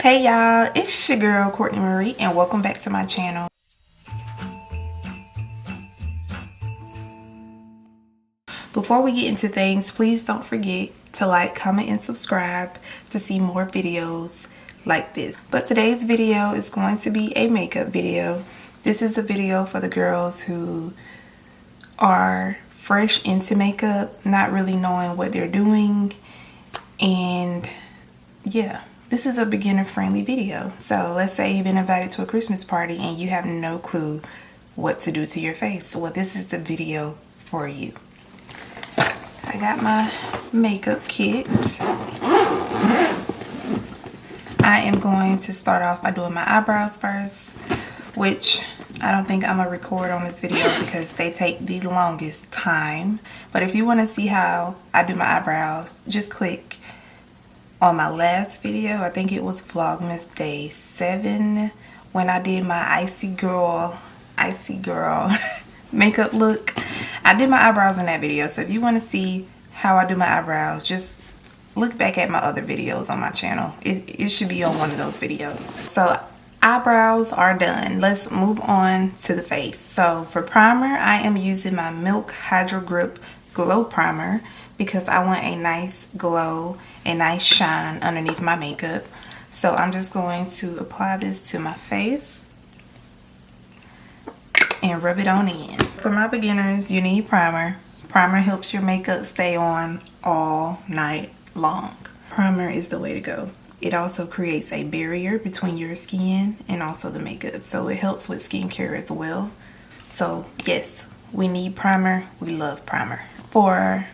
Hey y'all, it's your girl Courtney Marie and welcome back to my channel. Before we get into things, please don't forget to like, comment, and subscribe to see more videos like this. But today's video is going to be a makeup video. This is a video for the girls who are fresh into makeup, not really knowing what they're doing, and yeah. This is a beginner-friendly video. So let's say you've been invited to a Christmas party and you have no clue what to do to your face. Well, this is the video for you. I got my makeup kit. I am going to start off by doing my eyebrows first, which I don't think I'm gonna record on this video because they take the longest time. But if you want to see how I do my eyebrows, just click on my last video. I think it was Vlogmas Day 7 when I did my icy girl makeup look. I did my eyebrows in that video, so if you want to see how I do my eyebrows, just look back at my other videos on my channel. It should be on one of those videos. So eyebrows are done. Let's move on to the face. So for primer, I am using my Milk Hydro Grip Glow Primer because I want a nice glow, a nice shine underneath my makeup. So I'm just going to apply this to my face and rub it on in. For my beginners, you need primer. Primer helps your makeup stay on all night long. Primer is the way to go. It also creates a barrier between your skin and also the makeup, so it helps with skincare as well. So yes, we need primer. We love primer. For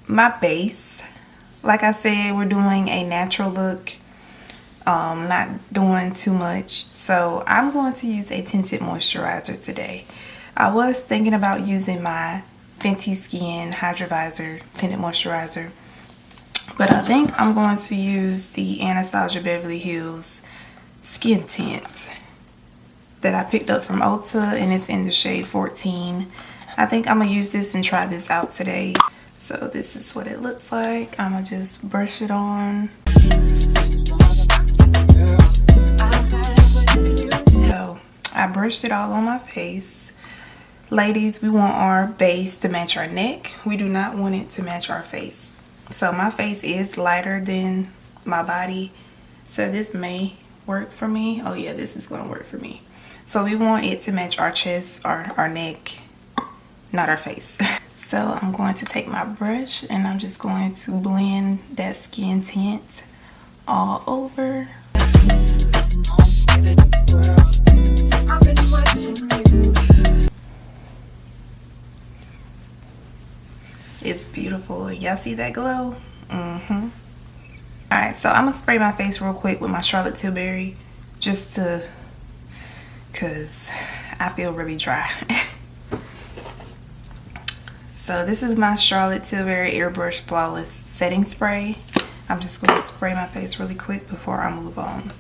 my base, like I said, we're doing a natural look, not doing too much, so I'm going to use a tinted moisturizer today. I was thinking about using my Fenty Skin Hydrovisor tinted moisturizer, but I think I'm going to use the Anastasia Beverly Hills Skin Tint that I picked up from Ulta, and it's in the shade 14. I think I'm gonna use this and try this out today. So this is what it looks like. I'm gonna just brush it on. So I brushed it all on my face. Ladies, we want our base to match our neck. We do not want it to match our face. So my face is lighter than my body, so this may work for me. Oh yeah, this is gonna work for me. So we want it to match our chest, our neck, not our face. So I'm going to take my brush and I'm just going to blend that skin tint all over. It's beautiful. Y'all see that glow? Alright, so I'm gonna spray my face real quick with my Charlotte Tilbury just to, cause I feel really dry. So this is my Charlotte Tilbury Airbrush Flawless Setting Spray. I'm just going to spray my face really quick before I move on.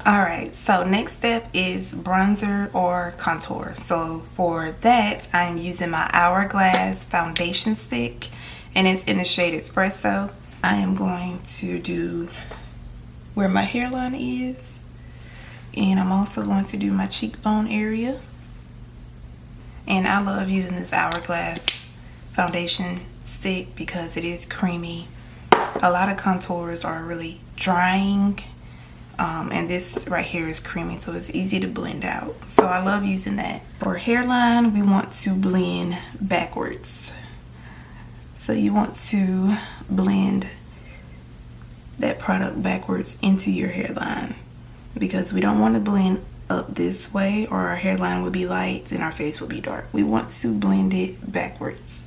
Alright, so next step is bronzer or contour. So for that, I'm using my Hourglass foundation stick, and it's in the shade Espresso. I am going to do where my hairline is, and I'm also going to do my cheekbone area. And I love using this Hourglass foundation stick because it is creamy. A lot of contours are really drying, and this right here is creamy, so it's easy to blend out. So I love using that. For hairline, we want to blend backwards. So you want to blend that product backwards into your hairline, because we don't want to blend up this way or our hairline would be light and our face would be dark. We want to blend it backwards.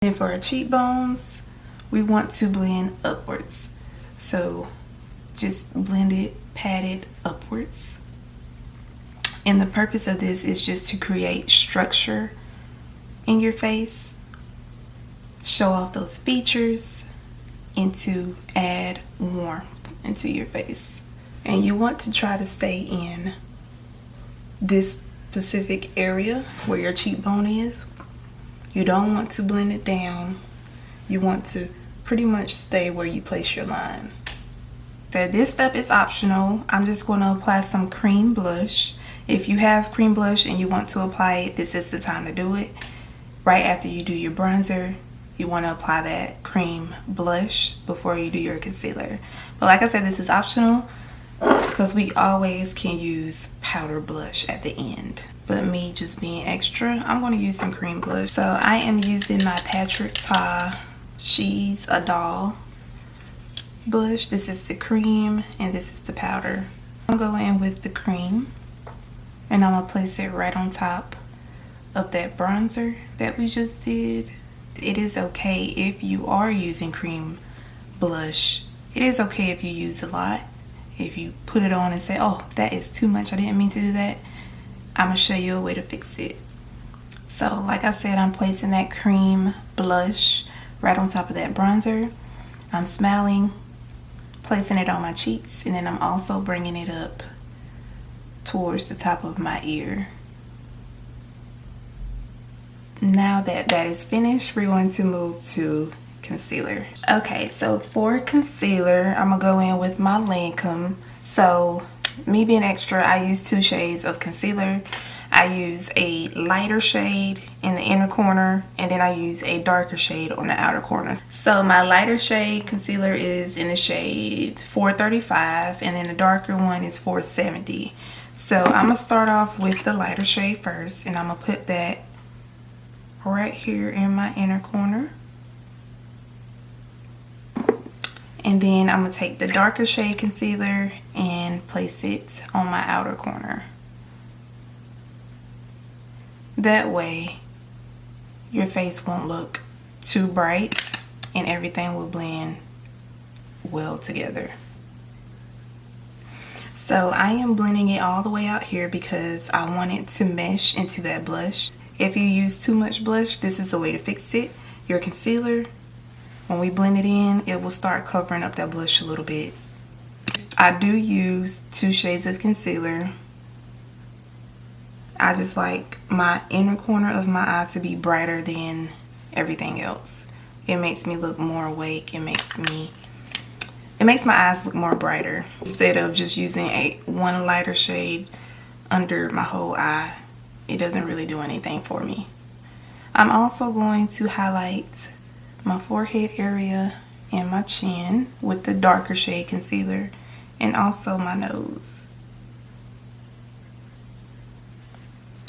And for our cheekbones, we want to blend upwards. So just blend it, pat it upwards. And the purpose of this is just to create structure in your face, show off those features, and to add warmth into your face. And you want to try to stay in this specific area where your cheekbone is. You don't want to blend it down. You want to pretty much stay where you place your line. So this step is optional. I'm just going to apply some cream blush. If you have cream blush and you want to apply it, this is the time to do it. Right after you do your bronzer, you want to apply that cream blush before you do your concealer. But like I said, this is optional because we always can use powder blush at the end. But me just being extra, I'm going to use some cream blush. So I am using my Patrick Ta She's a Doll blush. This is the cream and this is the powder. I'm going to go in with the cream and I'm going to place it right on top of that bronzer that we just did. It is okay if you are using cream blush. It is okay if you use a lot. If you put it on and say, oh, that is too much, I didn't mean to do that, I'm going to show you a way to fix it. So like I said, I'm placing that cream blush right on top of that bronzer. I'm smiling, placing it on my cheeks, and then I'm also bringing it up towards the top of my ear. Now that that is finished, we're going to move to concealer. Okay, so for concealer, I'm gonna go in with my Lancome. So me being extra, I use 2 shades of concealer. I use a lighter shade in the inner corner, and then I use a darker shade on the outer corner. So my lighter shade concealer is in the shade 435, and then the darker one is 470. So I'm gonna start off with the lighter shade first, and I'm gonna put that right here in my inner corner. And then I'm gonna take the darker shade concealer and place it on my outer corner. That way your face won't look too bright and everything will blend well together. So I am blending it all the way out here because I want it to mesh into that blush. If you use too much blush, this is the way to fix it. Your concealer, when we blend it in, it will start covering up that blush a little bit. I do use 2 shades of concealer. I just like my inner corner of my eye to be brighter than everything else. It makes me look more awake. It makes my eyes look more brighter instead of just using one lighter shade under my whole eye. It doesn't really do anything for me. I'm also going to highlight my forehead area and my chin with the darker shade concealer, and also my nose.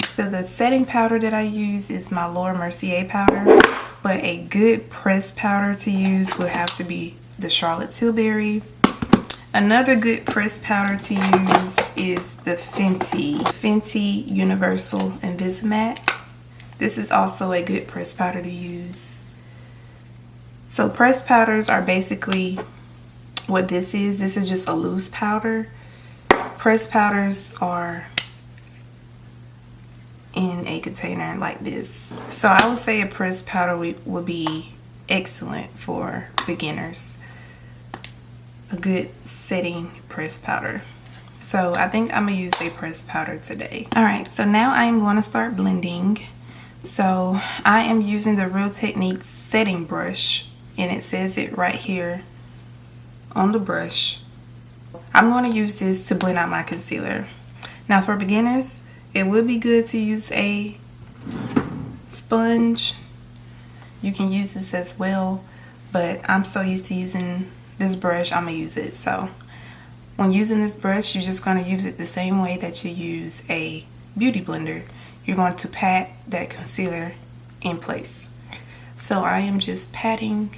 So the setting powder that I use is my Laura Mercier powder, but a good pressed powder to use would have to be the Charlotte Tilbury. Another good pressed powder to use is the Fenty Universal Invisimatte. This is also a good pressed powder to use. So pressed powders are basically what this is. This is just a loose powder. Pressed powders are in a container like this. So I would say a pressed powder would be excellent for beginners. A good setting pressed powder. So I think I'm gonna use a pressed powder today. Alright, so now I am going to start blending. So I am using the Real Techniques setting brush, and it says it right here on the brush. I'm going to use this to blend out my concealer. Now for beginners, it would be good to use a sponge. You can use this as well, but I'm so used to using this brush, I'm gonna use it. So when using this brush, you're just going to use it the same way that you use a beauty blender. You're going to pat that concealer in place. So I am just patting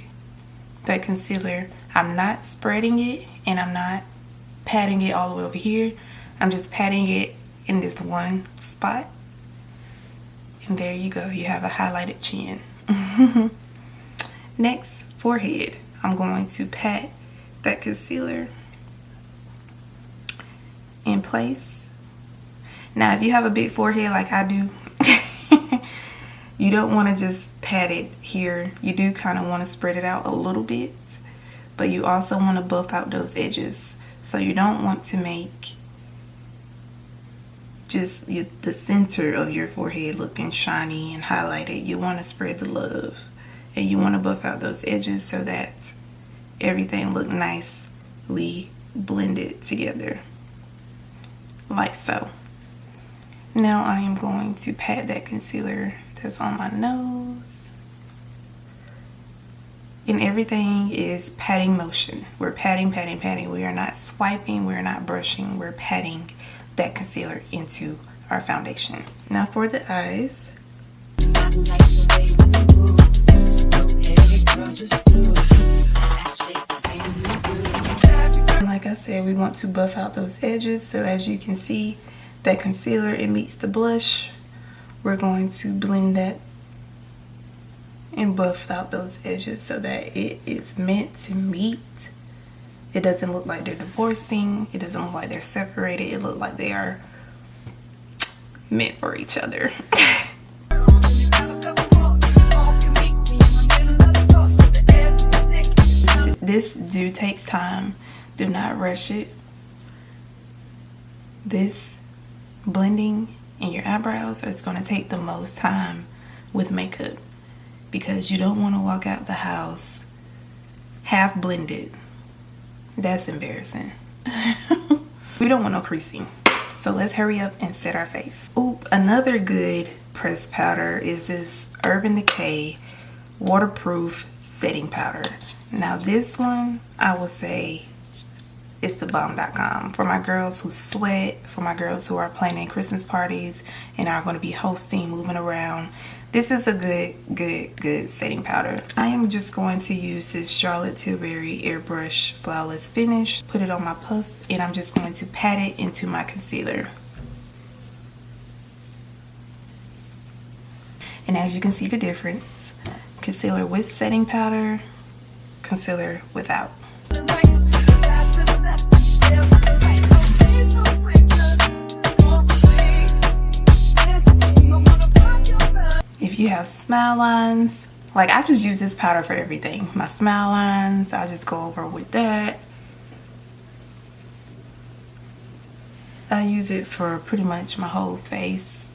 that concealer. I'm not spreading it, and I'm not patting it all the way over here. I'm just patting it in this one spot, and there you go, you have a highlighted chin. Next, forehead. I'm going to pat that concealer in place. Now if you have a big forehead like I do, you don't want to just pat it here. You do kind of want to spread it out a little bit, but you also want to buff out those edges. So you don't want to make just the center of your forehead looking shiny and highlighted. You want to spread the love, and you want to buff out those edges so that everything look nicely blended together, like so. Now I am going to pat that concealer that's on my nose. And everything is patting motion. We're patting, patting, patting. We are not swiping, we're not brushing, we're patting that concealer into our foundation. Now for the eyes. And like I said, we want to buff out those edges. So as you can see, that concealer, it meets the blush. We're going to blend that and buff out those edges so that it is meant to meet. It doesn't look like they're divorcing. It doesn't look like they're separated. It looks like they are meant for each other. This takes time. Do not rush it. This blending in your eyebrows is going to take the most time with makeup, because you don't want to walk out the house half blended. That's embarrassing. We don't want no creasing. So let's hurry up and set our face. Oop, another good pressed powder is this Urban Decay waterproof setting powder. Now this one, I will say, it's the bomb.com for my girls who sweat, for my girls who are planning Christmas parties and are going to be hosting, moving around. This is a good setting powder. I am just going to use this Charlotte Tilbury Airbrush Flawless Finish, put it on my puff, and I'm just going to pat it into my concealer. And as you can see the difference, concealer with setting powder, concealer without. If you have smile lines, like I just use this powder for everything. My smile lines, I just go over with that. I use it for pretty much my whole face.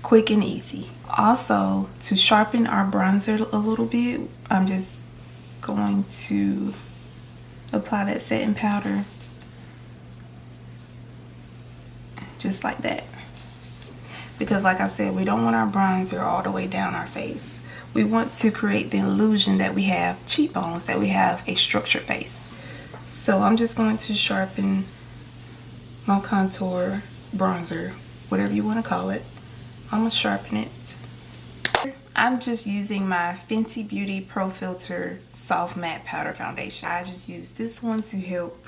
Quick and easy. Also, to sharpen our bronzer a little bit, I'm just going to apply that setting powder. Just like that. Because like I said, we don't want our bronzer all the way down our face. We want to create the illusion that we have cheekbones, that we have a structured face. So I'm just going to sharpen my contour bronzer, whatever you want to call it. I'm going to sharpen it. I'm just using my Fenty Beauty Pro Filter Soft Matte Powder Foundation. I just use this one to help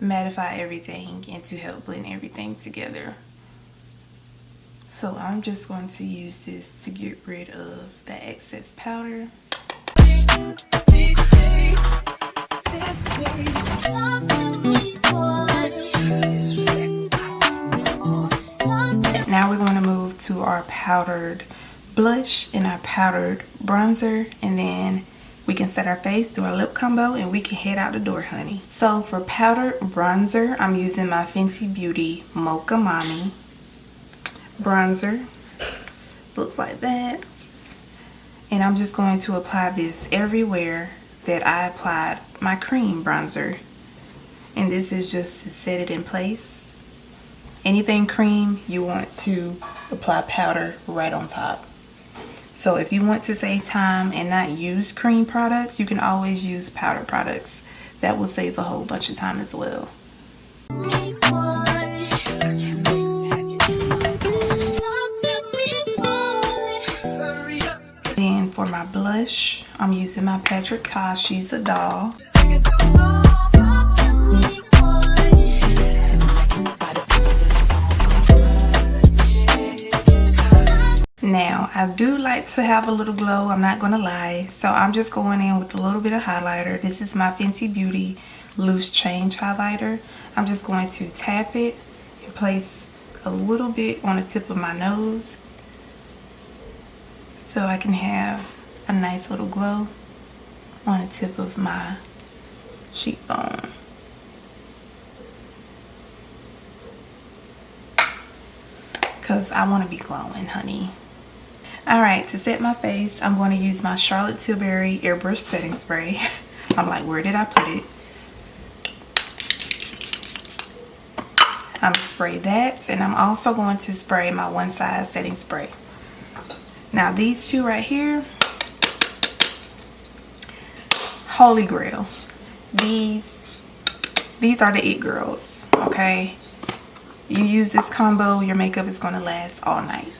mattify everything and to help blend everything together. So I'm just going to use this to get rid of the excess powder. Now we're going to move to our powdered blush and our powdered bronzer, and then we can set our face, do our lip combo, and we can head out the door, honey. So for powdered bronzer, I'm using my Fenty Beauty Mocha Mommy bronzer. Looks like that. And I'm just going to apply this everywhere that I applied my cream bronzer. And this is just to set it in place. Anything cream, you want to apply powder right on top. So if you want to save time and not use cream products, you can always use powder products. That will save a whole bunch of time as well. Then for my blush, I'm using my Patrick Ta She's a Doll. Now, I do like to have a little glow, I'm not gonna lie. So I'm just going in with a little bit of highlighter. This is my Fenty Beauty Loose Change Highlighter. I'm just going to tap it and place a little bit on the tip of my nose so I can have a nice little glow on the tip of my cheekbone. because I want to be glowing, honey. Alright, to set my face, I'm going to use my Charlotte Tilbury Airbrush Setting Spray. I'm like, where did I put it? I'm going to spray that, and I'm also going to spray my One Size Setting Spray. Now these two right here, holy grail. These are the it girls, okay? You use this combo, your makeup is going to last all night.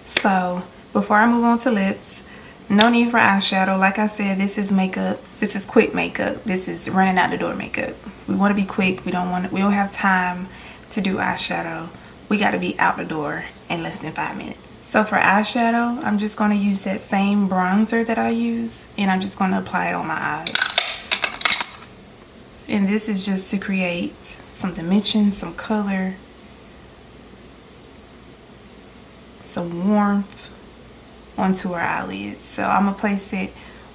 So before I move on to lips, no need for eyeshadow. Like I said, this is makeup. This is quick makeup. This is running out the door makeup. We want to be quick. We don't have time to do eyeshadow. We got to be out the door in less than 5 minutes. So for eyeshadow, I'm just going to use that same bronzer that I use, and I'm just going to apply it on my eyes. And this is just to create some dimension, some color, some warmth onto our eyelids. So I'm gonna place it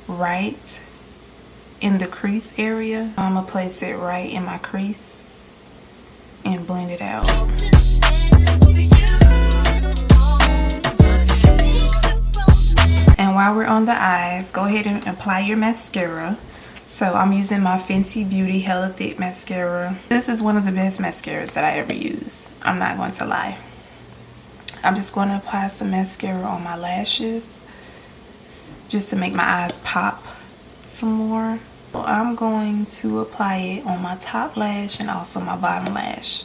right in the crease area. I'm gonna place it right in my crease and blend it out. And while we're on the eyes, go ahead and apply your mascara. So I'm using my Fenty Beauty Hella Thick Mascara. This is one of the best mascaras that I ever use. I'm not going to lie. I'm just going to apply some mascara on my lashes just to make my eyes pop some more. So I'm going to apply it on my top lash and also my bottom lash.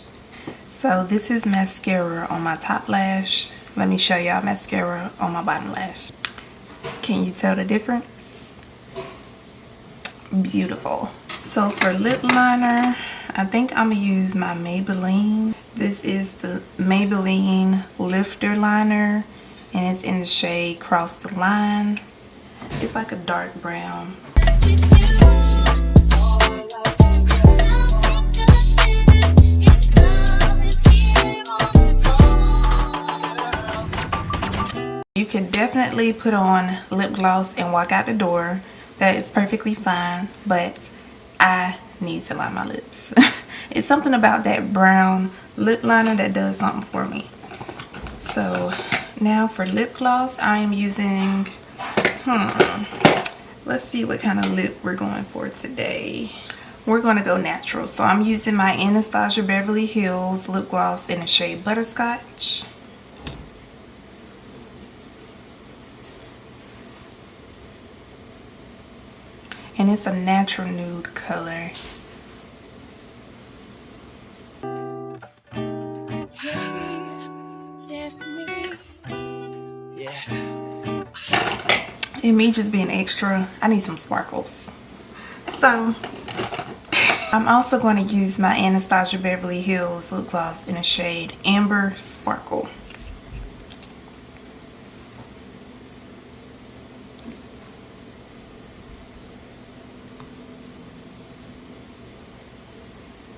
So this is mascara on my top lash. Let me show y'all mascara on my bottom lash. Can you tell the difference? Beautiful. So for lip liner, I think I'm gonna use my Maybelline. This is the Maybelline Lifter Liner, and it's in the shade Cross the Line. It's like a dark brown. You can definitely put on lip gloss and walk out the door. That is perfectly fine, but I need to line my lips. It's something about that brown lip liner that does something for me. So now for lip gloss, I am using, let's see what kind of lip we're going for today. We're going to go natural. So I'm using my Anastasia Beverly Hills lip gloss in the shade Butterscotch. And it's a natural nude color. And me just being extra, I need some sparkles. So I'm also going to use my Anastasia Beverly Hills lip gloss in the shade Amber Sparkle.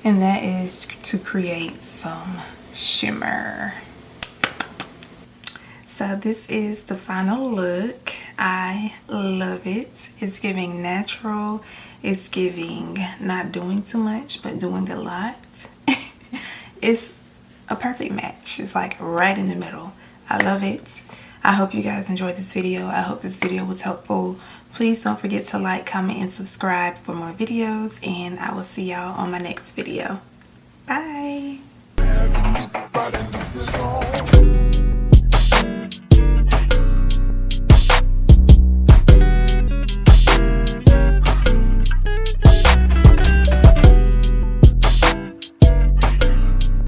And that is to create some shimmer. So this is the final look. I love it. It's giving natural. It's giving not doing too much, but doing a lot. It's a perfect match. It's like right in the middle. I love it. I hope you guys enjoyed this video. I hope this video was helpful. Please don't forget to like, comment, and subscribe for more videos, and I will see y'all on my next video. Bye.